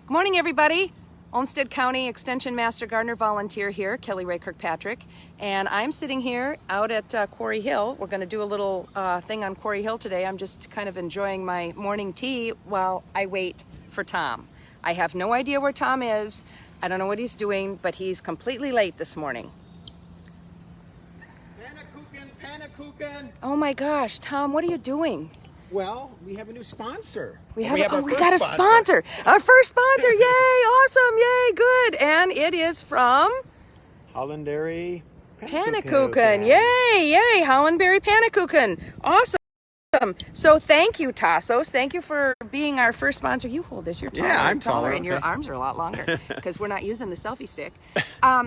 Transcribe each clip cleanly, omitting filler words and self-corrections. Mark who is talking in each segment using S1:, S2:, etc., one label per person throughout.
S1: Good morning, everybody. Olmsted County Extension Master Gardener Volunteer here, Kelly Ray Kirkpatrick, and I'm sitting here out at Quarry Hill. We're going to do a little thing on Quarry Hill today. I'm just kind of enjoying my morning tea while I wait for Tom. I have no idea where Tom is. I don't know what he's doing, but he's completely late this morning.
S2: Panakuchen.
S1: Oh my gosh, Tom, what are you doing?
S2: Well, we have a new sponsor.
S1: We got a sponsor. Our first sponsor. Yay, awesome. Yay, good. And it is from
S2: Hollandberry
S1: Panakuchen. Yay, Hollandberry Panakuchen. Awesome. So thank you, Tassos. Thank you for being our first sponsor. You hold this. You're taller.
S2: Yeah, I'm taller.
S1: And your arms are a lot longer because we're not using the selfie stick.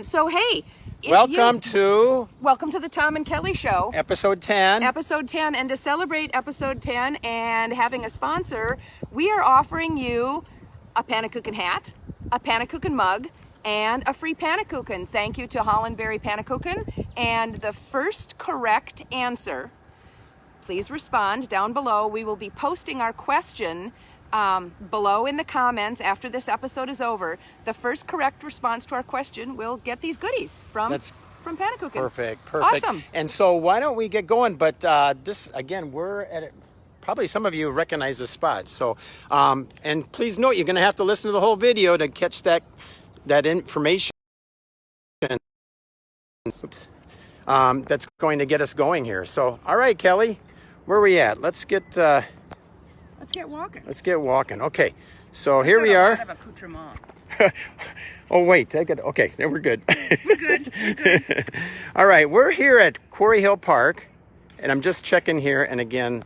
S1: So hey.
S2: Welcome to
S1: the Tom and Kelly Show.
S2: Episode 10.
S1: Episode 10. And to celebrate episode 10 and having a sponsor, we are offering you a Panakuchen hat, a Panakuchen mug, and a free Panakuchen. Thank you to Hollandberry Panakuchen. And the first correct answer, please respond down below. We will be posting our question below in the comments after this episode is over. The first correct response to our question will get these goodies from Panakuchen.
S2: Perfect.
S1: Awesome.
S2: And so why don't we get going? But this, again, we're at it. Probably some of you recognize the spot. So, and please note, you're going to have to listen to the whole video to catch that information. Oops. That's going to get us going here. So, all right, Kelly, where are we at? Let's get walking. Okay, so here we are.
S1: Of accoutrement.
S2: Oh wait, take it. Okay, then we're good.
S1: We're good.
S2: All right, we're here at Quarry Hill Park, and I'm just checking here. And again,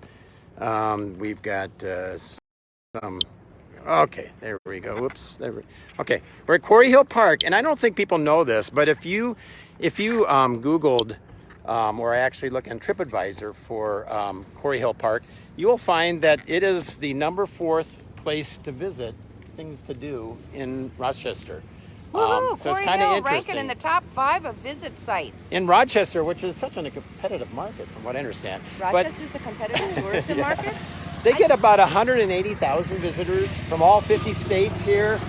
S2: we've got some. Okay, there we go. Whoops. Okay, we're at Quarry Hill Park, and I don't think people know this, but if you Googled, or I actually look on TripAdvisor for Quarry Hill Park, you will find that it is the number 4th place to visit, things to do in Rochester.
S1: Woohoo,
S2: so it's
S1: Quarry
S2: kind of
S1: Hill,
S2: interesting.
S1: ranking in the top 5 of visit sites.
S2: In Rochester, which is such a competitive market, from what I understand.
S1: Rochester's a competitive tourism
S2: Yeah.
S1: market?
S2: They get about 180,000 visitors from all 50 states here,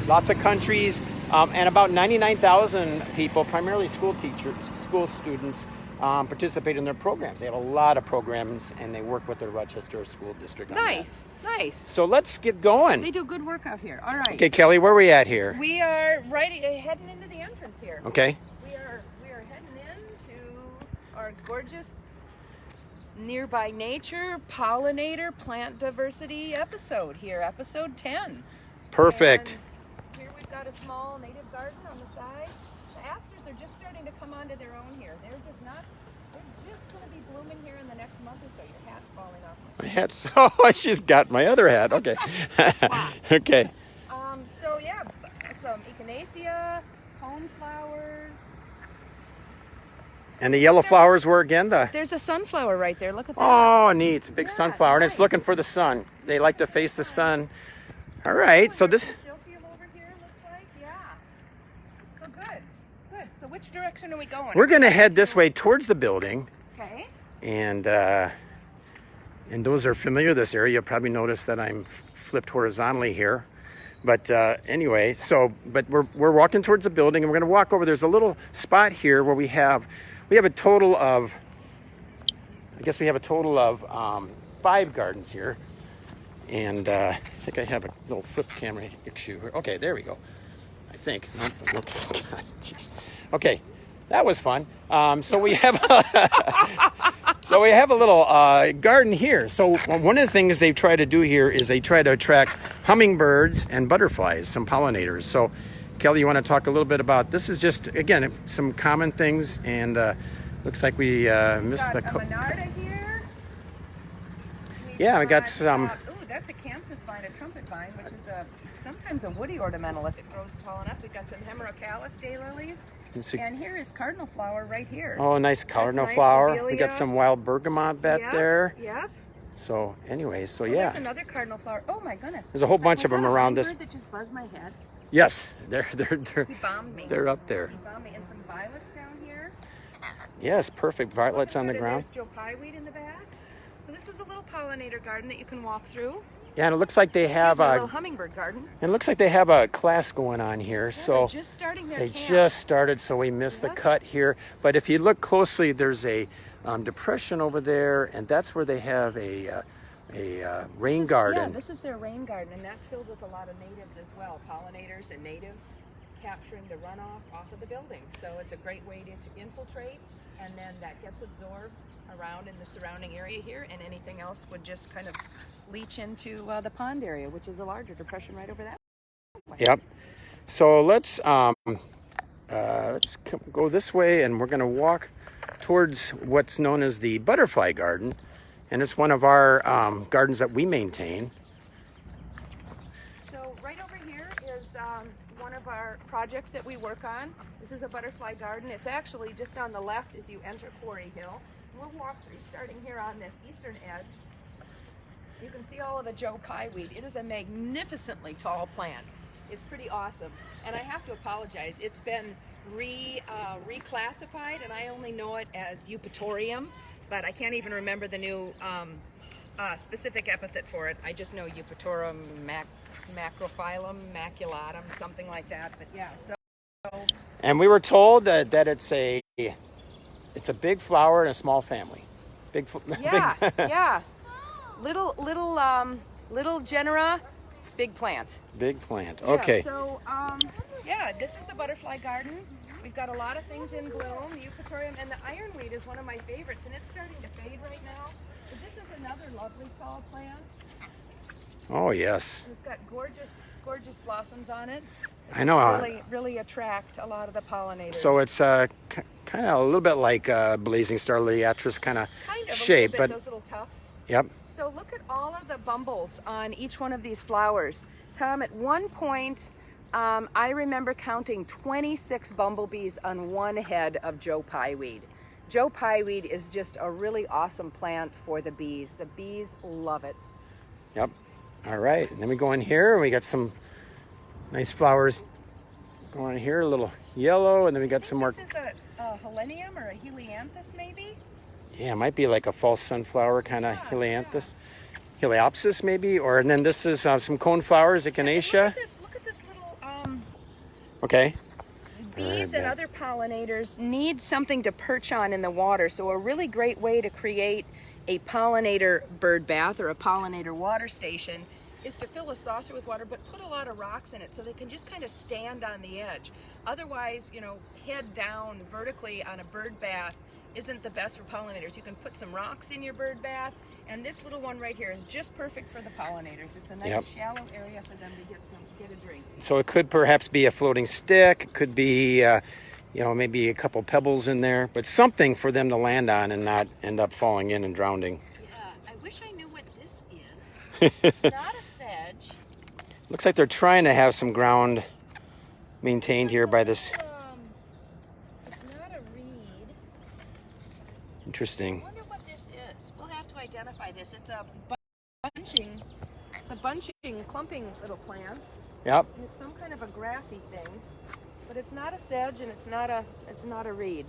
S2: lots of countries, and about 99,000 people, primarily school teachers, school students, participate in their programs. They have a lot of programs, and they work with the Rochester School District on that.
S1: Nice.
S2: So let's get going.
S1: They do good work out here. All right.
S2: Okay, Kelly, where are we at here?
S1: We are heading into the entrance here.
S2: Okay.
S1: We are heading into our gorgeous nearby nature pollinator plant diversity episode here, episode 10.
S2: Perfect.
S1: And here we've got a small native garden on the side. The asters are just starting to come onto their own here. They're just going to be blooming here in the next month or so. Your hat's falling off.
S2: My hat's, oh, she's got my other hat. Okay. Okay.
S1: So yeah, some echinacea, cone flowers.
S2: And the yellow flowers were again
S1: There's a sunflower right there. Look at that.
S2: Oh, neat. It's a big
S1: Yeah,
S2: sunflower, and it's
S1: nice.
S2: looking for the sun. They like to face the sun. All right, so this...
S1: Silphium over here looks like, yeah. So good. So which direction are we going?
S2: We're going to head this way towards the building.
S1: Okay.
S2: And those are familiar with this area. You'll probably notice that I'm flipped horizontally here. But anyway, but we're walking towards the building, and we're going to walk over. There's a little spot here where we have a total of, 5 gardens here. And I think I have a little flip camera issue here. Okay, there we go. I think. Nope. Okay. God, jeez. Okay, that was fun. So we have a little garden here. So one of the things they try to do here is they try to attract hummingbirds and butterflies, some pollinators. So Kelly, you want to talk a little bit about this? Is just, again, some common things, and looks like we missed the...
S1: Monarda here.
S2: Yeah, we got some...
S1: That's a campsis vine, a trumpet vine, which is sometimes a woody ornamental if it grows tall enough. We've got some hemerocallis daylilies. And here is cardinal flower right here.
S2: Oh, nice cardinal
S1: nice.
S2: flower.
S1: Lobelia.
S2: We got some wild bergamot back there.
S1: Yep.
S2: So anyway, so
S1: Oh,
S2: yeah.
S1: There's another cardinal flower. Oh my goodness.
S2: There's a whole bunch of
S1: Was
S2: them
S1: that a
S2: around this.
S1: hummingbird that just buzzed my head?
S2: Yes, they're
S1: He bombed me.
S2: they're up there.
S1: He bombed me. And some violets down here.
S2: Yes, perfect. Violets on the ground.
S1: There's Joe Pyeweed in the back. So this is a little pollinator garden that you can walk through.
S2: Yeah, and it looks like they have
S1: a
S2: a
S1: little hummingbird garden.
S2: And it looks like they have a class going on here.
S1: Yeah,
S2: So
S1: they're just starting their
S2: they
S1: camp.
S2: just started, so we missed the cut here. But if you look closely, there's a depression over there, and that's where they have a rain garden.
S1: Yeah, this is their rain garden, and that's filled with a lot of natives as well, pollinators and natives capturing the runoff off of the building. So it's a great way to infiltrate, and then that gets absorbed around in the surrounding area here, and anything else would just kind of leach into the pond area, which is a larger depression right over that way.
S2: Yep. So let's go this way, and we're going to walk towards what's known as the butterfly garden, and it's one of our gardens that we maintain.
S1: So right over here is one of our projects that we work on. This is a butterfly garden. It's actually just on the left as you enter Quarry Hill. We'll walk through starting here on this eastern edge. You can see all of the Joe Pye weed. It is a magnificently tall plant. It's pretty awesome. And I have to apologize. It's been reclassified, and I only know it as Eupatorium, but I can't even remember the new specific epithet for it. I just know Eupatorium macrophyllum, maculatum, something like that. But yeah. So.
S2: And we were told that it's a big flower in a small family.
S1: Yeah, yeah. Little genera, big plant.
S2: Big plant. Okay.
S1: Yeah, so yeah, this is the butterfly garden. We've got a lot of things in bloom. The Eupatorium and the ironweed is one of my favorites, and it's starting to fade right now. But this is another lovely tall plant.
S2: Oh yes.
S1: It's got gorgeous blossoms on it.
S2: I know.
S1: Really attract a lot of the pollinators.
S2: So it's kind of a little bit like blazing star liatris kind of shape,
S1: but those little tufts.
S2: Yep.
S1: So look at all of the bumbles on each one of these flowers. Tom, at one point, I remember counting 26 bumblebees on one head of Joe Pye weed. Joe Pye weed is just a really awesome plant for the bees. The bees love it.
S2: Yep. All right, and then we go in here, and we got some nice flowers going on here, a little yellow, and then we got some more.
S1: This is a helenium or a helianthus, maybe?
S2: Yeah, it might be like a false sunflower kind of helianthus, heliopsis maybe, and then this is some cone flowers, echinacea.
S1: Look at this little.
S2: Okay.
S1: Bees and other pollinators need something to perch on in the water, so a really great way to create a pollinator bird bath or a pollinator water station is to fill a saucer with water, but put a lot of rocks in it so they can just kind of stand on the edge. Otherwise, head down vertically on a bird bath isn't the best for pollinators. You can put some rocks in your bird bath, and this little one right here is just perfect for the pollinators. It's a nice shallow area for them to get a drink.
S2: So it could perhaps be a floating stick. It could be, maybe a couple pebbles in there, but something for them to land on and not end up falling in and drowning.
S1: Yeah, I wish I knew what this is. It's not a sedge.
S2: Looks like they're trying to have some ground maintained here by this.
S1: It's not a reed.
S2: Interesting.
S1: I wonder what this is. We'll have to identify this. It's a bunching, clumping little plant.
S2: Yep.
S1: And it's some kind of a grassy thing, but it's not a sedge and it's not a reed.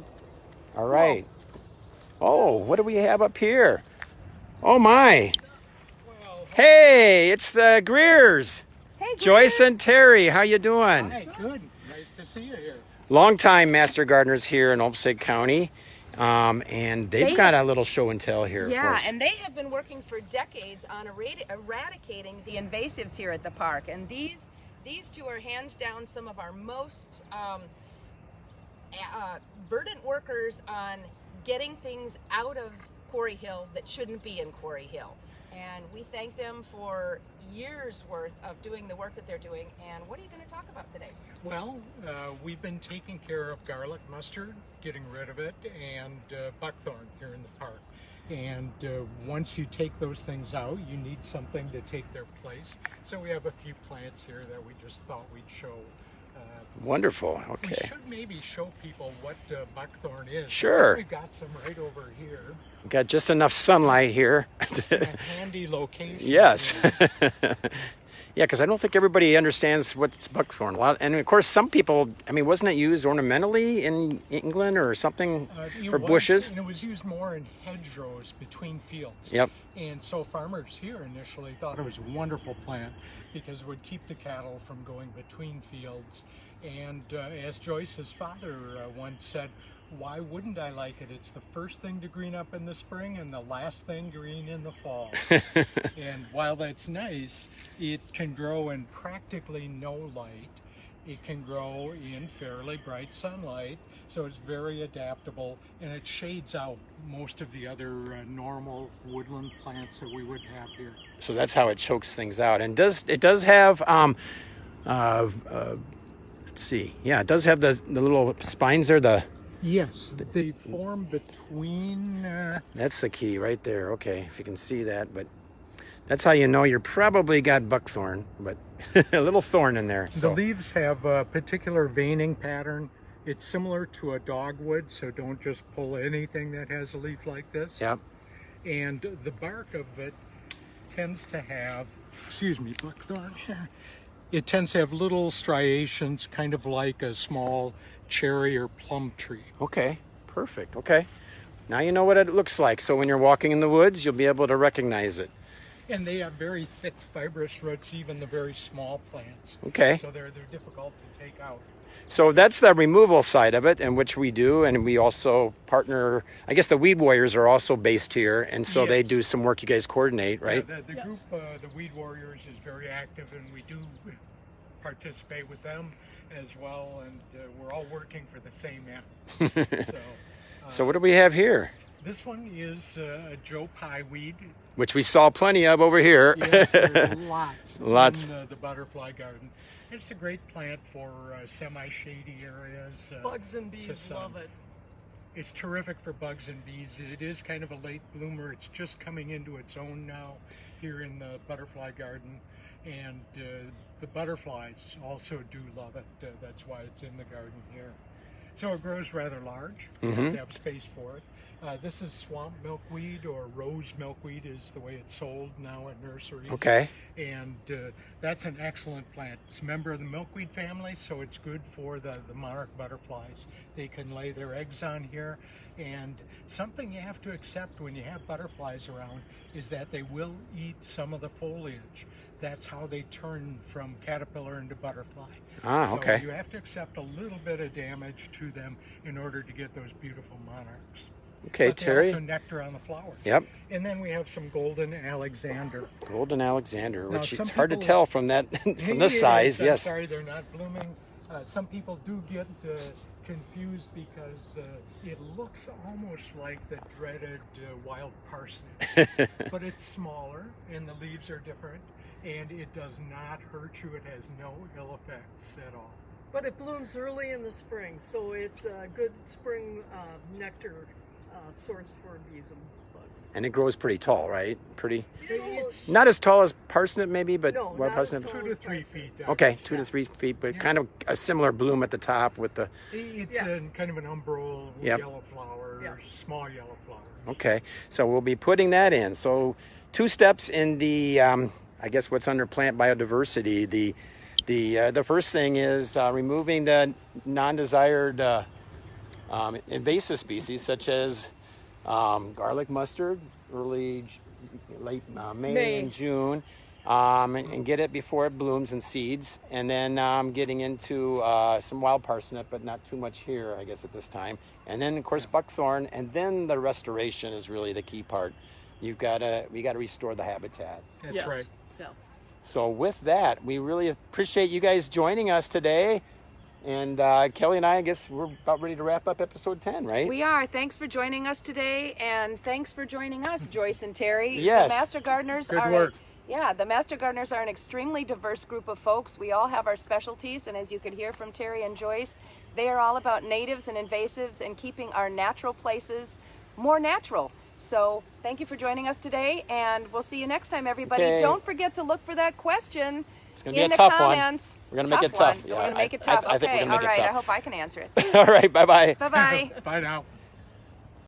S2: All right. Oh, what do we have up here? Oh my. Hey, it's the Greers.
S1: Hey, Greers.
S2: Joyce and Terry, how you doing?
S3: Hi, good. Nice to see you here.
S2: Longtime master gardeners here in Olmsted County, and they've got a little show and tell here.
S1: Yeah,
S2: for us.
S1: and they have been working for decades on eradicating the invasives here at the park, and these two are hands down some of our most verdant workers on getting things out of Quarry Hill that shouldn't be in Quarry Hill. And we thank them for years worth of doing the work that they're doing. And what are you going to talk about today?
S3: Well, we've been taking care of garlic mustard, getting rid of it, and buckthorn here in the park. And once you take those things out, you need something to take their place. So we have a few plants here that we just thought we'd show.
S2: Wonderful. Okay.
S3: We should maybe show people what buckthorn is.
S2: Sure.
S3: We've got some right over here.
S2: We've got just enough sunlight here.
S3: In a handy location.
S2: Yes. Yeah, because I don't think everybody understands what's buckthorn. And of course, some people, I mean, wasn't it used ornamentally in England or something for bushes?
S3: And it was used more in hedgerows between fields.
S2: Yep.
S3: And so farmers here initially thought it was a wonderful plant because it would keep the cattle from going between fields. And as Joyce's father once said, why wouldn't I like it? It's the first thing to green up in the spring and the last thing green in the fall. And while that's nice, it can grow in practically no light. It can grow in fairly bright sunlight, so it's very adaptable, and it shades out most of the other normal woodland plants that we would have here.
S2: So that's how it chokes things out. And it does have, let's see, yeah, it does have the little spines there,
S3: Yes, they form between...
S2: That's the key right there. Okay, if you can see that, but that's how you know you're probably got buckthorn, but a little thorn in there. So.
S3: The leaves have a particular veining pattern. It's similar to a dogwood, so don't just pull anything that has a leaf like this.
S2: Yep.
S3: And the bark of it tends to have, buckthorn. It tends to have little striations, kind of like a small cherry or plum tree.
S2: Okay, perfect. Okay, now you know what it looks like. So when you're walking in the woods, you'll be able to recognize it.
S3: And they have very thick fibrous roots, even the very small plants.
S2: Okay.
S3: So they're difficult to take out.
S2: So that's the removal side of it, and which we do, and we also partner. I guess the Weed Warriors are also based here, and so
S3: Yes.
S2: they do some work. You guys coordinate, right?
S3: Yeah, the group, the Weed Warriors, is very active, and we do participate with them as well, and we're all working for the same end.
S2: So what do we have here?
S3: This one is a Joe Pye weed.
S2: Which we saw plenty of over here.
S3: Yes, there's lots
S2: in
S3: the butterfly garden. It's a great plant for semi-shady areas.
S4: Bugs and bees love it.
S3: It's terrific for bugs and bees. It is kind of a late bloomer. It's just coming into its own now here in the butterfly garden. And the butterflies also do love it. That's why it's in the garden here. So it grows rather large. You have to have space for it. This is swamp milkweed, or rose milkweed is the way it's sold now at nurseries.
S2: Okay.
S3: And that's an excellent plant. It's a member of the milkweed family, so it's good for the monarch butterflies. They can lay their eggs on here. And something you have to accept when you have butterflies around is that they will eat some of the foliage. That's how they turn from caterpillar into butterfly.
S2: Ah, okay.
S3: So you have to accept a little bit of damage to them in order to get those beautiful monarchs.
S2: Okay,
S3: But they
S2: Terry.
S3: also nectar on the flowers.
S2: Yep.
S3: And then we have some golden Alexander.
S2: Golden Alexander,
S3: Now,
S2: which
S3: some
S2: it's hard to
S3: people-
S2: tell from that from this
S3: It
S2: size.
S3: is. I'm
S2: Yes.
S3: sorry, they're not blooming. Some people do get confused because it looks almost like the dreaded wild parsnip, but it's smaller and the leaves are different, and it does not hurt you. It has no ill effects at all.
S4: But it blooms early in the spring, so it's a good spring nectar source for bees and bugs.
S2: And it grows pretty tall, right? Pretty.
S3: It's
S2: Not as tall as parsnip, maybe, but
S4: No,
S2: wild
S4: not as
S2: parsnip.
S4: tall.
S3: 2 to 3 feet.
S2: Okay, 2 to 3 feet, but kind of a similar bloom at the top with the.
S3: It's
S4: Yes.
S3: kind of an umbral with
S2: Yep.
S3: yellow flowers,
S4: Yep.
S3: small yellow flowers.
S2: Okay, so we'll be putting that in. So 2 steps in the, I guess what's under plant biodiversity. The first thing is removing the non-desired invasive species such as garlic mustard, late May and June, and get it before it blooms and seeds. And then getting into some wild parsnip, but not too much here, I guess, at this time. And then, of course, buckthorn. And then the restoration is really the key part. We got to restore the habitat.
S3: That's
S4: Yes.
S3: right.
S4: Yeah.
S2: So with that, we really appreciate you guys joining us today. And Kelly and I guess we're about ready to wrap up episode 10, right?
S1: We are. Thanks for joining us today, and thanks for joining us, Joyce and Terry.
S2: Yes.
S1: The Master Gardeners
S3: Good
S1: are
S3: work.
S1: the Master Gardeners are an extremely diverse group of folks. We all have our specialties, and as you could hear from Terry and Joyce, they are all about natives and invasives and keeping our natural places more natural. So thank you for joining us today, and we'll see you next time, everybody.
S2: Okay.
S1: Don't forget to look for that question
S2: It's going to be
S1: in
S2: a
S1: the
S2: tough
S1: comments.
S2: one. We're going to make it tough.
S1: We're going to make it
S2: I
S1: tough.
S2: think we're
S1: Okay,
S2: going to make
S1: all
S2: it
S1: right.
S2: tough.
S1: I hope I can answer it.
S2: All right, bye-bye.
S1: Bye-bye.
S3: Bye now.